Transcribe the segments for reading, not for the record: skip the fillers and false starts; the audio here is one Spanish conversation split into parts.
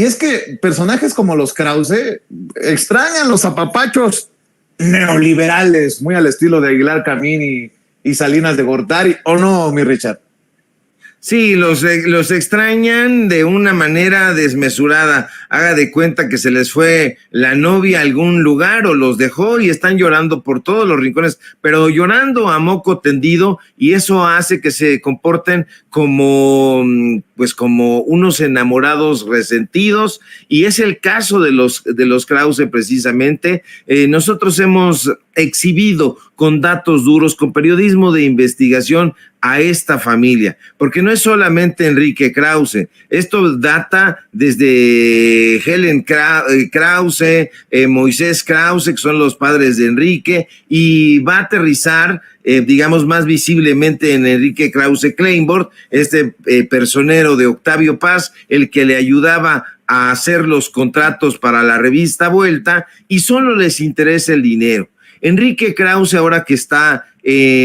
Y es que personajes como los Krause extrañan los apapachos neoliberales, muy al estilo de Aguilar Camín y Salinas de Gortari, ¿o no, mi Richard? Sí, los extrañan de una manera desmesurada. Haga de cuenta que se les fue la novia a algún lugar o los dejó y están llorando por todos los rincones, pero llorando a moco tendido, y eso hace que se comporten como, pues, como unos enamorados resentidos, y es el caso de los Krause precisamente. Nosotros hemos exhibido con datos duros, con periodismo de investigación a esta familia, porque no es solamente Enrique Krause, esto data desde Helen Krause, Moisés Krause, que son los padres de Enrique, y va a aterrizar, digamos, más visiblemente en Enrique Krause Kleinbord, este personero de Octavio Paz, el que le ayudaba a hacer los contratos para la revista Vuelta, y solo les interesa el dinero. Enrique Krause, ahora que está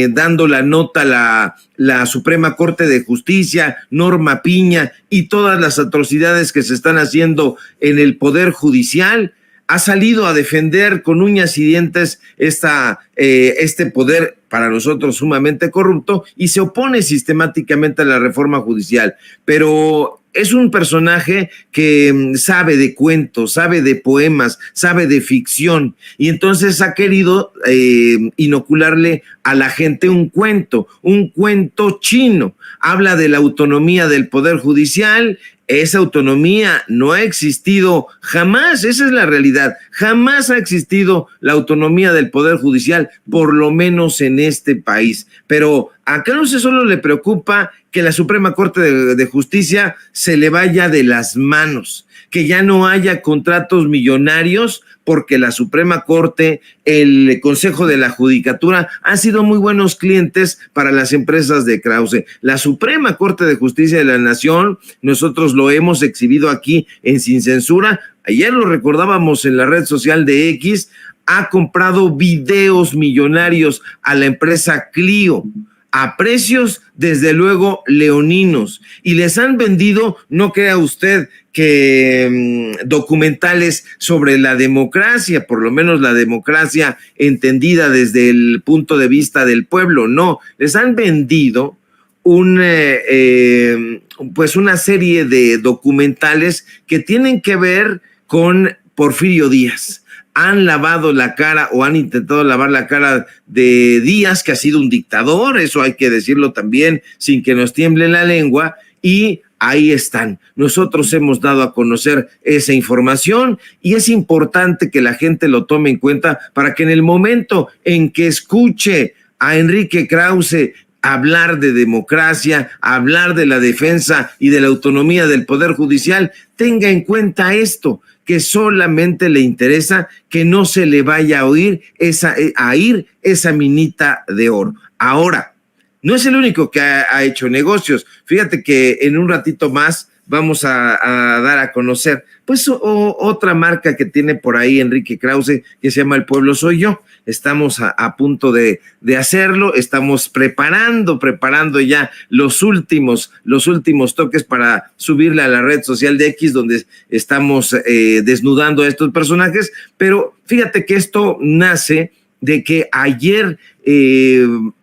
dando la nota la Suprema Corte de Justicia, Norma Piña y todas las atrocidades que se están haciendo en el Poder Judicial, ha salido a defender con uñas y dientes este poder para nosotros sumamente corrupto, y se opone sistemáticamente a la reforma judicial. Pero es un personaje que sabe de cuentos, sabe de poemas, sabe de ficción, y entonces ha querido inocularle a la gente un cuento chino. Habla de la autonomía del Poder Judicial. Esa autonomía no ha existido jamás, esa es la realidad. Jamás ha existido la autonomía del Poder Judicial, por lo menos en este país. Pero a Krause solo le preocupa que la Suprema Corte de Justicia se le vaya de las manos, que ya no haya contratos millonarios, porque la Suprema Corte, el Consejo de la Judicatura han sido muy buenos clientes para las empresas de Krause. La Suprema Corte de Justicia de la Nación, nosotros lo hemos exhibido aquí en Sin Censura, ayer lo recordábamos en la red social de X, ha comprado videos millonarios a la empresa Clio, a precios desde luego leoninos, y les han vendido, no crea usted que documentales sobre la democracia, por lo menos la democracia entendida desde el punto de vista del pueblo, no, les han vendido pues una serie de documentales que tienen que ver con Porfirio Díaz. Han lavado la cara o han intentado lavar la cara de Díaz, que ha sido un dictador, eso hay que decirlo también sin que nos tiemble la lengua, y ahí están. Nosotros hemos dado a conocer esa información y es importante que la gente lo tome en cuenta para que en el momento en que escuche a Enrique Krause hablar de democracia, hablar de la defensa y de la autonomía del Poder Judicial, tenga en cuenta esto, que solamente le interesa que no se le vaya a ir esa minita de oro. Ahora, no es el único que ha hecho negocios. Fíjate que en un ratito más vamos a dar a conocer pues otra marca que tiene por ahí Enrique Krause, que se llama El Pueblo Soy Yo. Estamos a punto de hacerlo, estamos preparando ya los últimos toques para subirle a la red social de X, donde estamos desnudando a estos personajes. Pero fíjate que esto nace de que ayer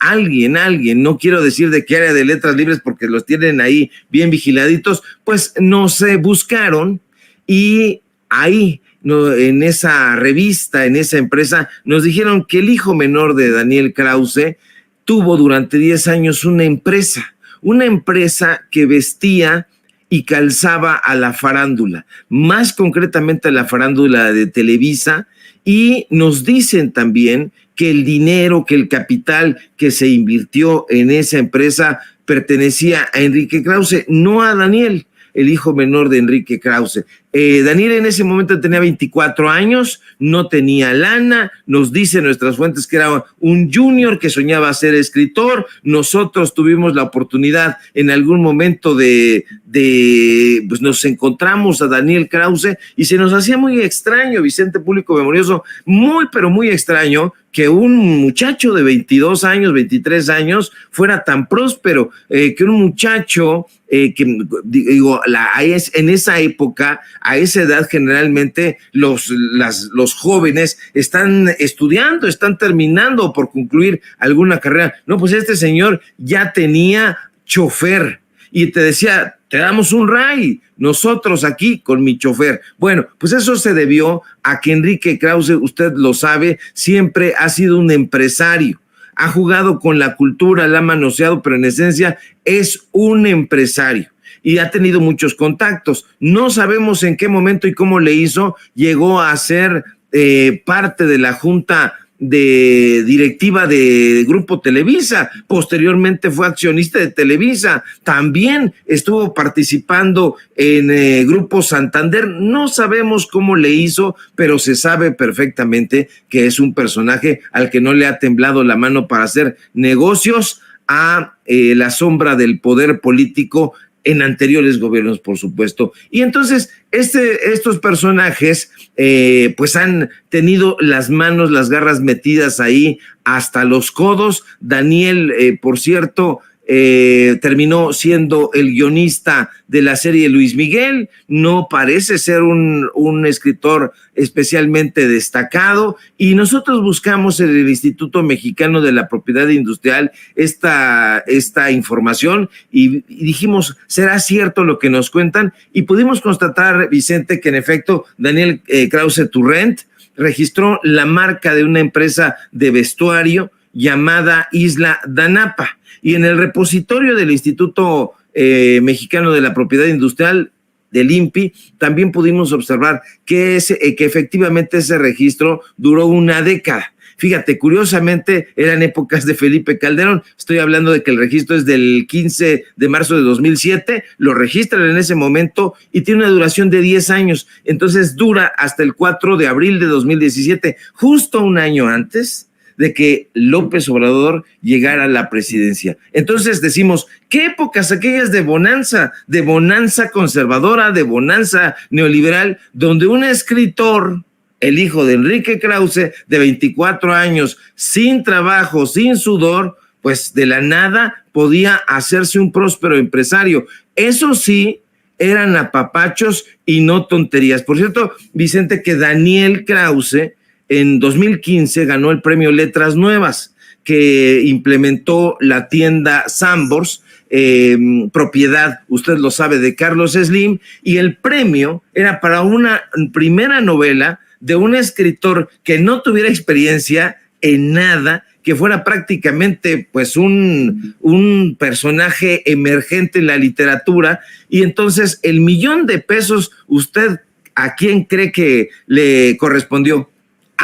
alguien, no quiero decir de qué área de Letras Libres porque los tienen ahí bien vigiladitos, pues nos buscaron, y ahí en esa revista, en esa empresa, nos dijeron que el hijo menor de Daniel Krause tuvo durante 10 años una empresa que vestía y calzaba a la farándula, más concretamente a la farándula de Televisa, y nos dicen también que el dinero, que el capital que se invirtió en esa empresa pertenecía a Enrique Krause, no a Daniel, el hijo menor de Enrique Krause. Daniel en ese momento tenía 24 años, no tenía lana, nos dicen nuestras fuentes que era un junior que soñaba ser escritor. Nosotros tuvimos la oportunidad en algún momento pues nos encontramos a Daniel Krause y se nos hacía muy extraño, Vicente Público Memorioso, muy pero muy extraño que un muchacho de 22 años, 23 años fuera tan próspero, que un muchacho que digo, en esa época a esa edad generalmente los jóvenes están estudiando, están terminando o por concluir alguna carrera. No, pues este señor ya tenía chofer y te decía, te damos un ride, nosotros aquí con mi chofer. Bueno, pues eso se debió a que Enrique Krause, usted lo sabe, siempre ha sido un empresario. Ha jugado con la cultura, la ha manoseado, pero en esencia es un empresario y ha tenido muchos contactos. No sabemos en qué momento y cómo le hizo, llegó a ser parte de la junta de directiva de Grupo Televisa, posteriormente fue accionista de Televisa, también estuvo participando en Grupo Santander. No sabemos cómo le hizo, pero se sabe perfectamente que es un personaje al que no le ha temblado la mano para hacer negocios a la sombra del poder político en anteriores gobiernos, por supuesto. Y entonces estos personajes pues han tenido las manos, las garras metidas ahí hasta los codos. Daniel, por cierto, terminó siendo el guionista de la serie Luis Miguel. No parece ser un escritor especialmente destacado, y nosotros buscamos en el Instituto Mexicano de la Propiedad Industrial esta información y dijimos, ¿será cierto lo que nos cuentan? Y pudimos constatar, Vicente, que en efecto Daniel Krause Turrent registró la marca de una empresa de vestuario llamada Isla Danapa, y en el repositorio del Instituto Mexicano de la Propiedad Industrial del INPI, también pudimos observar que efectivamente ese registro duró una década. Fíjate, curiosamente eran épocas de Felipe Calderón. Estoy hablando de que el registro es del 15 de marzo de 2007, lo registran en ese momento y tiene una duración de 10 años. Entonces dura hasta el 4 de abril de 2017, justo un año antes de que López Obrador llegara a la presidencia. Entonces decimos, ¿qué épocas aquellas de bonanza conservadora, de bonanza neoliberal, donde un escritor, el hijo de Enrique Krause, de 24 años, sin trabajo, sin sudor, pues de la nada podía hacerse un próspero empresario? Eso sí, eran apapachos y no tonterías. Por cierto, Vicente, que Daniel Krause en 2015 ganó el premio Letras Nuevas, que implementó la tienda Sambors, propiedad, usted lo sabe, de Carlos Slim, y el premio era para una primera novela de un escritor que no tuviera experiencia en nada, que fuera prácticamente pues un personaje emergente en la literatura. Y entonces el $1,000,000, ¿usted a quién cree que le correspondió?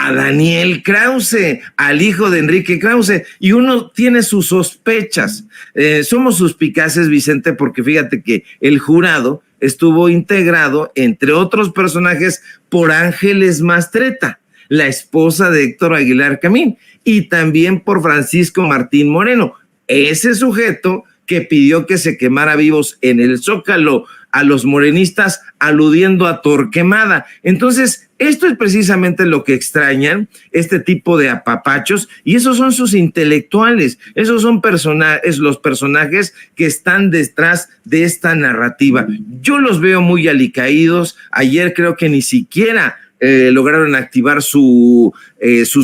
A Daniel Krause, al hijo de Enrique Krause, y uno tiene sus sospechas. Somos suspicaces, Vicente, porque fíjate que el jurado estuvo integrado, entre otros personajes, por Ángeles Mastretta, la esposa de Héctor Aguilar Camín, y también por Francisco Martín Moreno, ese sujeto que pidió que se quemara vivos en el Zócalo a los morenistas, aludiendo a Torquemada. Entonces, esto es precisamente lo que extrañan, este tipo de apapachos, y esos son sus intelectuales, esos son los personajes que están detrás de esta narrativa. Yo los veo muy alicaídos. Ayer creo que ni siquiera lograron activar sus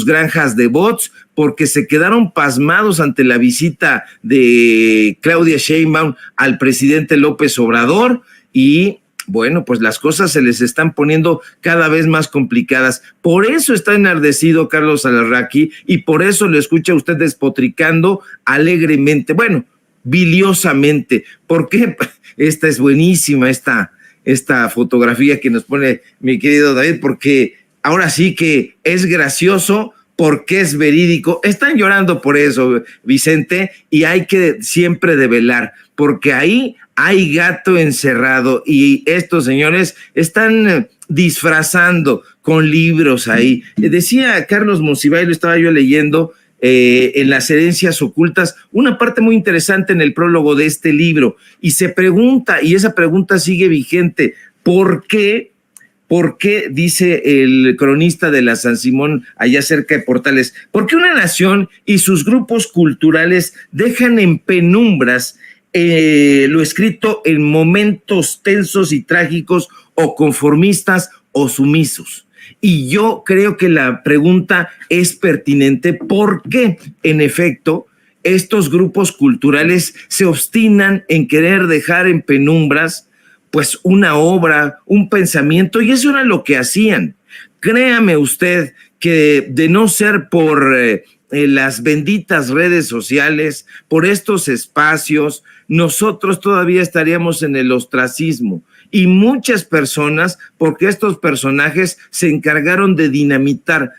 granjas de bots, porque se quedaron pasmados ante la visita de Claudia Sheinbaum al presidente López Obrador, y bueno, pues las cosas se les están poniendo cada vez más complicadas. Por eso está enardecido Carlos Alarraqui, y por eso lo escucha usted despotricando alegremente, bueno, biliosamente, porque esta es buenísima, esta fotografía que nos pone mi querido David, porque ahora sí que es gracioso, porque es verídico. Están llorando por eso, Vicente, y hay que siempre develar, porque ahí hay gato encerrado, y estos señores están disfrazando con libros ahí. Decía Carlos Monsiváis, lo estaba yo leyendo, en Las herencias ocultas, una parte muy interesante en el prólogo de este libro, y se pregunta, y esa pregunta sigue vigente, ¿por qué, dice el cronista de la San Simón, allá cerca de Portales, por qué una nación y sus grupos culturales dejan en penumbras lo escrito en momentos tensos y trágicos o conformistas o sumisos. Y yo creo que la pregunta es pertinente porque, en efecto, estos grupos culturales se obstinan en querer dejar en penumbras pues una obra, un pensamiento, y eso era lo que hacían. Créame usted que de no ser por las benditas redes sociales, por estos espacios, nosotros todavía estaríamos en el ostracismo. Y muchas personas, porque estos personajes se encargaron de dinamitar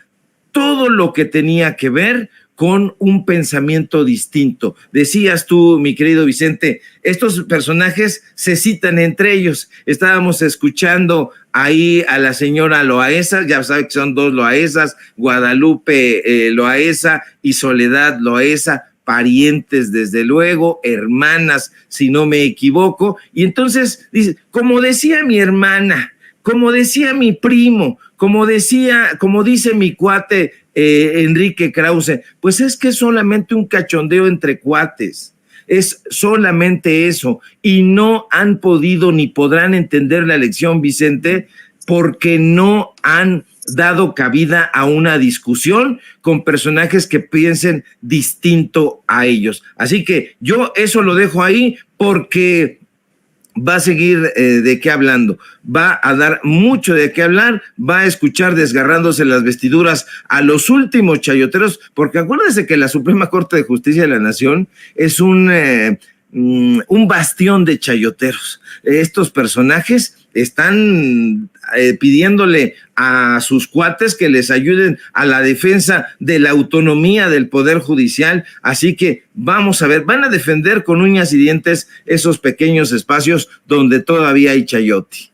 todo lo que tenía que ver con un pensamiento distinto. Decías tú, mi querido Vicente, estos personajes se citan entre ellos. Estábamos escuchando ahí a la señora Loaesa, ya sabe que son dos Loaesas, Guadalupe Loaesa y Soledad Loaesa, parientes desde luego, hermanas, si no me equivoco. Y entonces dice, como decía mi hermana, como decía mi primo, como dice mi cuate Enrique Krause, pues es que es solamente un cachondeo entre cuates, es solamente eso, y no han podido ni podrán entender la lección, Vicente, porque no han dado cabida a una discusión con personajes que piensen distinto a ellos. Así que yo eso lo dejo ahí porque va a seguir de qué hablando, va a dar mucho de qué hablar, va a escuchar desgarrándose las vestiduras a los últimos chayoteros, porque acuérdense que la Suprema Corte de Justicia de la Nación es un bastión de chayoteros. Estos personajes están pidiéndole a sus cuates que les ayuden a la defensa de la autonomía del Poder Judicial, así que vamos a ver, van a defender con uñas y dientes esos pequeños espacios donde todavía hay chayote.